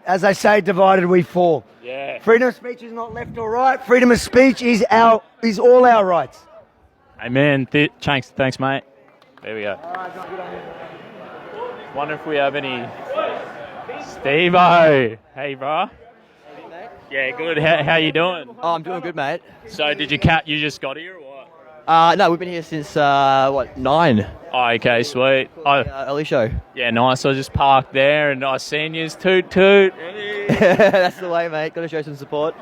As they say, divided we fall. Yeah. Freedom of speech is not left or right. Freedom of speech is all our rights. Amen. Thanks, mate. There we go. Wonder if we have any... Steve-O. Hey, bro. Yeah, good. How you doing? Oh, I'm doing good, mate. So, you just got here or what? No, we've been here since, 9? Oh, okay, sweet. Early show. Yeah, nice. I just parked there and I seen yous. Toot, toot. That's the way, mate. Got to show some support.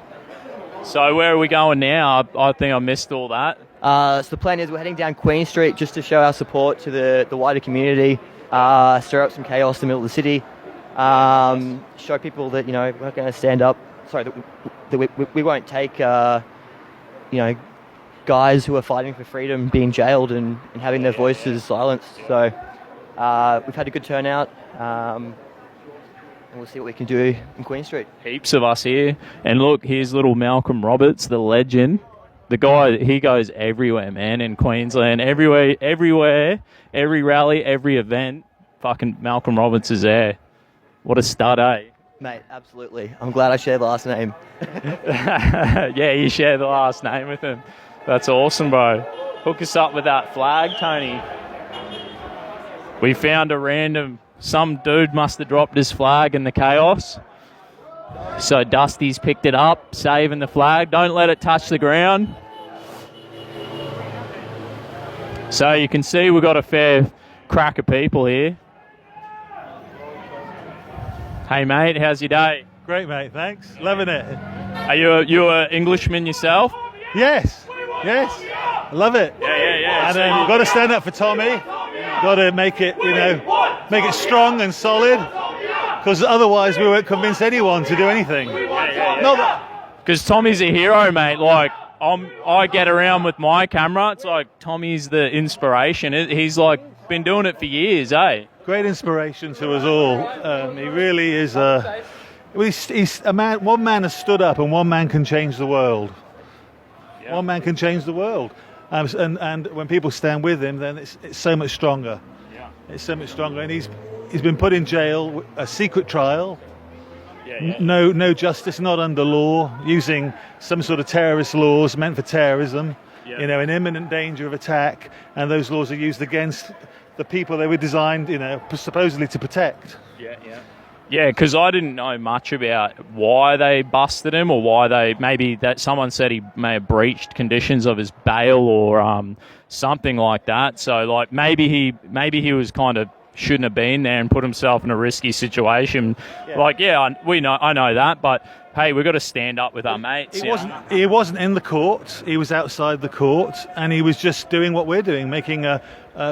So, where are we going now? I think I missed all that. So the plan is we're heading down Queen Street just to show our support to the wider community, stir up some chaos in the middle of the city, show people that, we're not going to stand up. Sorry, that we won't take, guys who are fighting for freedom being jailed and having their voices silenced. So we've had a good turnout, and we'll see what we can do in Queen Street. Heaps of us here. And look, here's little Malcolm Roberts, the legend. The guy, he goes everywhere, man, in Queensland. Everywhere, every rally, every event, fucking Malcolm Roberts is there. What a stud, eh? Mate, absolutely. I'm glad I share the last name. Yeah, you share the last name with him. That's awesome, bro. Hook us up with that flag, Tony. We found some dude must have dropped his flag in the chaos. So Dusty's picked it up, saving the flag. Don't let it touch the ground. So you can see we've got a fair crack of people here. Hey, mate, how's your day? Great, mate, thanks. Loving it. Are you an Englishman yourself? Yes. I love it. Yeah. And you've got to stand up for Tommy. Got to make it, make it strong and solid. Because otherwise we won't convince anyone to do anything. Because Tommy's a hero, mate. Like, I get around with my camera. It's like Tommy's the inspiration. He's like been doing it for years, eh? Great inspiration to us all. He really is he's a man. One man has stood up, and one man can change the world. Yeah. One man can change the world, and when people stand with him, then it's so much stronger. Yeah. It's so much stronger, and he's been put in jail, a secret trial. Yeah. No justice, not under law, using some sort of terrorist laws meant for terrorism. Yeah. In imminent danger of attack, and those laws are used against the people they were designed, supposedly to protect. Yeah, because I didn't know much about why they busted him, or why someone said he may have breached conditions of his bail or something like that. So like maybe he was kind of shouldn't have been there and put himself in a risky situation. Yeah. I know that, but hey, we've got to stand up with our mates. He wasn't in the court. He was outside the court, and he was just doing what we're doing, making a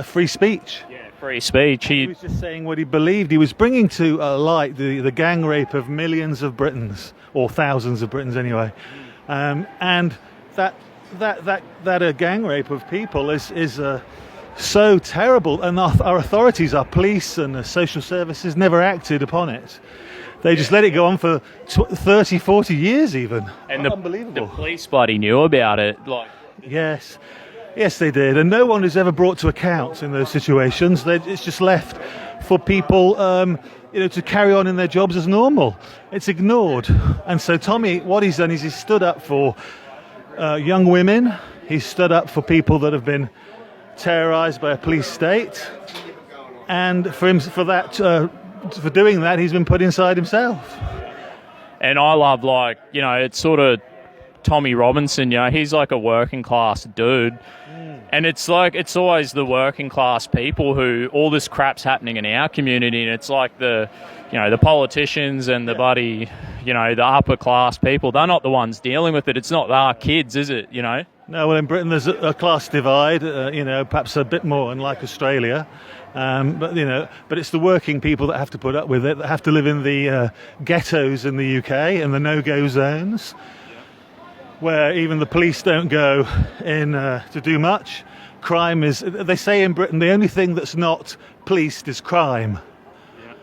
free speech. Yeah, free speech. He was just saying what he believed. He was bringing to light the gang rape of millions of Britons, or thousands of Britons anyway, and that gang rape of people is so terrible, and our authorities, our police and the social services never acted upon it. They just let it go on for 30, 40 years even. And unbelievable. The police bloody knew about it. Yes, they did. And no one is ever brought to account in those situations. It's just left for people to carry on in their jobs as normal. It's ignored. And so Tommy, what he's done is he's stood up for young women. He's stood up for people that have been terrorised by a police state. And for doing that, he's been put inside himself. And I love, it's sort of Tommy Robinson, he's like a working class dude. And it's like, it's always the working class people who all this crap's happening in our community. And it's like the politicians and the the upper class people, they're not the ones dealing with it. It's not our kids, is it, No, well, in Britain there's a class divide, perhaps a bit more unlike Australia. But it's the working people that have to put up with it, that have to live in the ghettos in the UK and the no-go zones, where even the police don't go in to do much. Crime is, they say in Britain, the only thing that's not policed is crime. Yeah.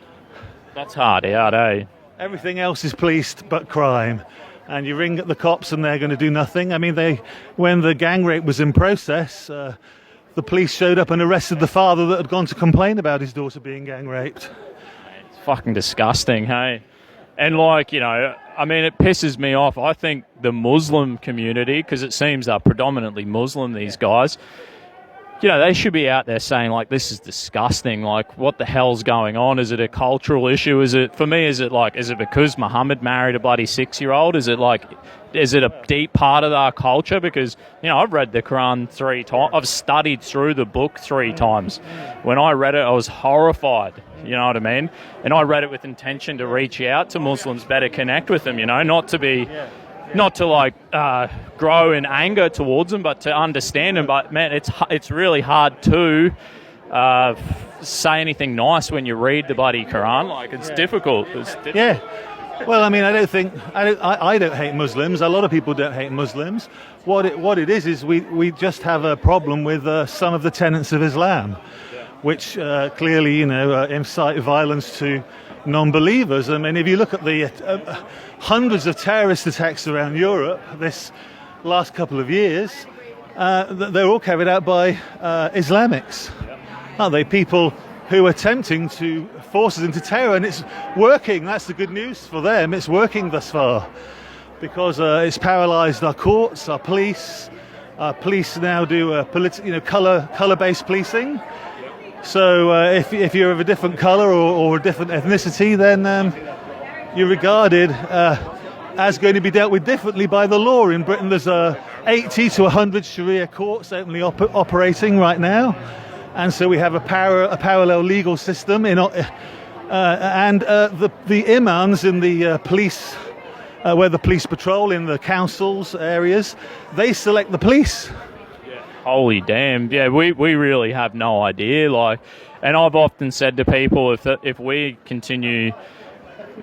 That's hard out, eh? Everything else is policed but crime. And you ring the cops and they're going to do nothing. I mean, when the gang rape was in process, the police showed up and arrested the father that had gone to complain about his daughter being gang raped. It's fucking disgusting, hey? And like, you know, I mean, it pisses me off. I think the Muslim community, because it seems they're predominantly Muslim, these guys, you know, they should be out there saying, like, this is disgusting. Like, what the hell's going on? Is it a cultural issue? Is it, for me, is it because Muhammad married a bloody 6-year-old? Is it a deep part of our culture? Because, you know, I've read the Quran 3 times. I've studied through the book 3 times. When I read it, I was horrified. You know what I mean? And I read it with intention to reach out to Muslims, better connect with them, you know, not to grow in anger towards them, but to understand them. But man, it's really hard to say anything nice when you read the bloody Quran. Like, it's difficult. Yeah. Well, I mean, I don't hate Muslims. A lot of people don't hate Muslims. What it is we just have a problem with some of the tenets of Islam, which clearly, you know, incite violence to non-believers. I mean, if you look at the hundreds of terrorist attacks around Europe this last couple of years, they're all carried out by Islamics, aren't they? People who are attempting to force us into terror, and it's working. That's the good news for them. It's working thus far, because it's paralysed our courts, our police. Our police now do colour-based policing. So if you're of a different colour or a different ethnicity, then you're regarded as going to be dealt with differently by the law. In Britain, there's 80 to 100 Sharia courts openly operating right now, and so we have a parallel legal system. The imams in the police, where the police patrol in the councils areas, they select the police. Holy damn. Yeah, we really have no idea. Like, and I've often said to people, if we continue,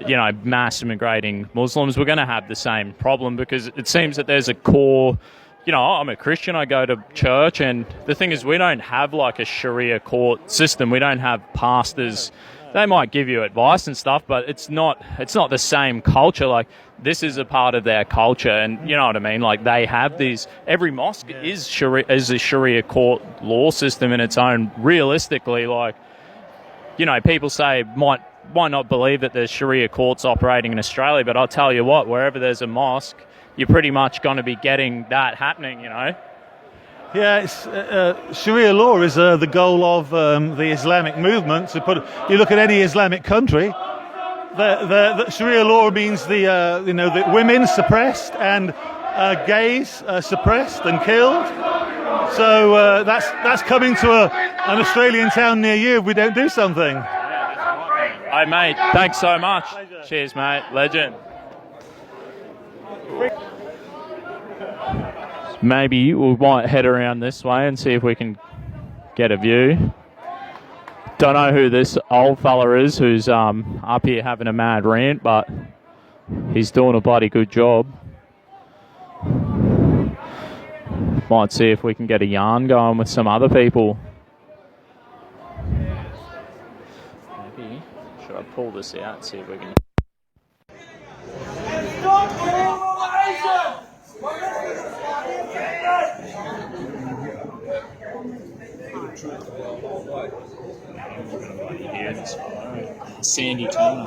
you know, mass immigrating Muslims, we're going to have the same problem, because it seems that there's a core, you know, I'm a Christian, I go to church, and the thing is, we don't have like a Sharia court system. We don't have pastors. They might give you advice and stuff, but it's not the same culture. Like, this is a part of their culture, and you know what I mean? Like, they have these, every mosque is a Sharia court law system in its own. Realistically, like, you know, people say might not believe that there's Sharia courts operating in Australia, but I'll tell you what, wherever there's a mosque, you're pretty much going to be getting that happening, you know? Yeah, it's, Sharia law is the goal of the Islamic movement. You look at any Islamic country, the Sharia law means the women suppressed and gays suppressed and killed. So that's coming to an Australian town near you if we don't do something. Hey mate, thanks so much. Pleasure. Cheers mate, legend. Maybe we might head around this way and see if we can get a view. Don't know who this old fella is who's up here having a mad rant, but he's doing a bloody good job. Might see if we can get a yarn going with some other people. Maybe should I pull this out and see if we can. Sandy Turner.